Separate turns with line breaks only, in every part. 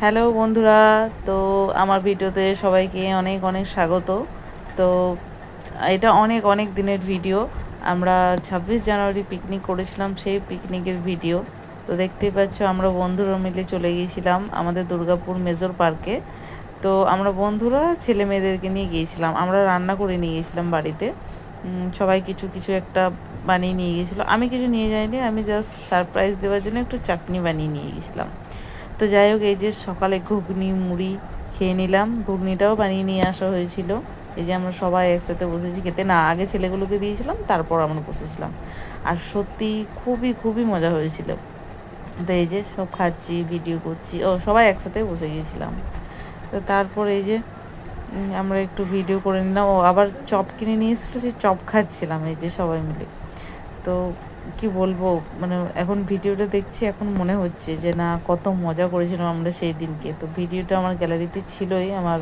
Hello বন্ধুরা, তো আমার ভিডিওতে সবাইকে অনেক অনেক স্বাগত। তো এটা অনেক অনেক দিনের ভিডিও। আমরা 26 জানুয়ারি পিকনিক করেছিলাম, সেই পিকনিকের ভিডিও। তো দেখতেই পাচ্ছ আমরা বন্ধুরা মিলে চলে গিয়েছিলাম আমাদের দুর্গাপুর মেজর পার্কে। তো আমরা বন্ধুরা ছেলে মেয়েদেরকে নিয়ে গিয়েছিলাম, আমরা রান্না করে নিয়ে গিয়েছিলাম বাড়িতে। সবাই কিছু কিছু একটা বানিয়ে নিয়ে গিয়েছিলো, আমি কিছু নিয়ে যাইনি, আমি জাস্ট সারপ্রাইজ দেওয়ার জন্য একটু চাটনি বানিয়ে নিয়ে গিয়েছিলাম। তো যাই হোক, এই যে সকালে ঘুগনি মুড়ি খেয়ে নিলাম, ঘুগনিটাও বানিয়ে নিয়ে আসা হয়েছিল। এই যে আমরা সবাই একসাথে বসেছি খেতে, না আগে ছেলেগুলোকে দিয়েছিলাম তারপর আমরা বসেছিলাম। আর সত্যি খুবই খুবই মজা হয়েছিল। তো এই যে সব খাচ্ছি, ভিডিও করছি, ও সবাই একসাথে বসে গিয়েছিলাম। তো তারপর এই যে আমরা একটু ভিডিও করে নিলাম, ও আবার চপ কিনে নিয়ে এসেছিলো, সেই চপ খাচ্ছিলাম এই যে সবাই মিলে। তো কি বলবো, মানে এখন ভিডিওটা দেখছি, এখন মনে হচ্ছে যে না কত মজা করেছিলাম আমরা সেই দিনকে। তো ভিডিওটা আমার গ্যালারিতে ছিলই, আমার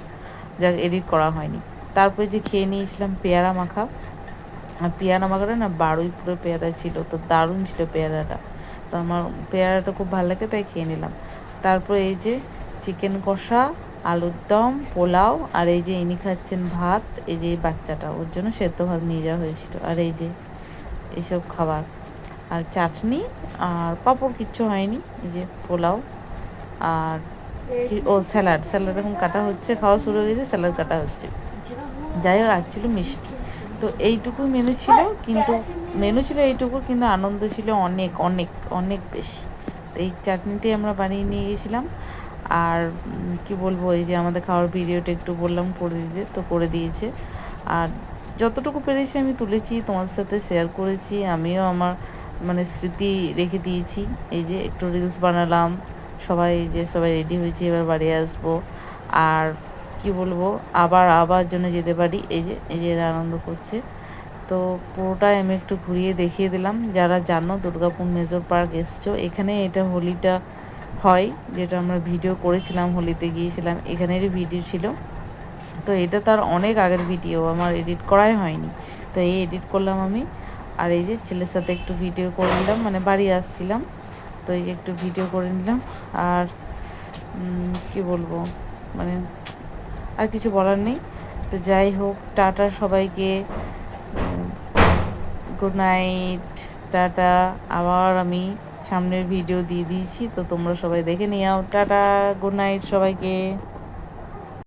যা এডিট করা হয়নি। তারপরে যে খেয়ে নিয়েছিলাম পেয়ারা মাখা, আর পেয়ারা মাখাটা না বারুইপুরের পেয়ারা ছিল, তো দারুণ ছিল পেয়ারাটা। তো আমার পেয়ারাটা খুব ভালো লাগে, তাই খেয়ে নিলাম। তারপর এই যে চিকেন কষা, আলুর দম, পোলাও, আর এই যে ইনি খাচ্ছেন ভাত, এই যে এই বাচ্চাটা, ওর জন্য সেদ্ধ ভাত নিয়ে যাওয়া হয়েছিল। আর এই যে এইসব খাবার, আর চাটনি আর পাঁপড়, কিচ্ছু হয়নি। এই যে পোলাও আর স্যালাড, স্যালাড এখন কাটা হচ্ছে, খাওয়া শুরু হয়ে গেছে, স্যালাড কাটা হচ্ছে। যাই হোক, আর ছিল মিষ্টি। তো এইটুকু মেনু ছিল, কিন্তু মেনু ছিল এইটুকু, কিন্তু আনন্দ ছিল অনেক অনেক অনেক বেশি। তো এই চাটনিটাই আমরা বানিয়ে নিয়ে গেছিলাম। আর কি বলবো, এই যে আমাদের খাওয়ার ভিডিওটা একটু বললাম করে দিতে, তো করে দিয়েছে। আর যতটুকু পেরেছি আমি তুলেছি, তোমাদের সাথে শেয়ার করেছি, আমিও আমার মানে স্মৃতি রেখে দিয়েছি। এই যে একটু রিলস বানালাম, সবাই এই যে সবাই রেডি হয়েছে, এবার বাড়ি আসবো। আর কি বলবো, আবার আবার জন্য যেতে পারি। এই যে এরা আনন্দ করছে। তো পুরোটাই আমি একটু ঘুরিয়ে দেখিয়ে দিলাম। যারা জানো দুর্গাপুর মেজর পার্ক এসছো, এখানে এটা হোলিটা হয়, যেটা আমরা ভিডিও করেছিলাম, হোলিতে গিয়েছিলাম, এখানেরই ভিডিও ছিল। তো এটা তার অনেক আগের ভিডিও, আমার এডিট করাই হয়নি, তো এই এডিট করলাম আমি। আর এই যে ছেলের সাথে একটু ভিডিও করে নিলাম, মানে বাড়ি আসছিলাম, তো এই যে একটু ভিডিও করে নিলাম। আর কি বলবো, মানে আর কিছু বলার নেই। তো যাই হোক, টাটা সবাইকে, গুড নাইট, টাটা। আবার আমি সামনের ভিডিও দিয়ে দিয়েছি, তো তোমরা সবাই দেখে নিও। টাটা, গুড নাইট সবাইকে।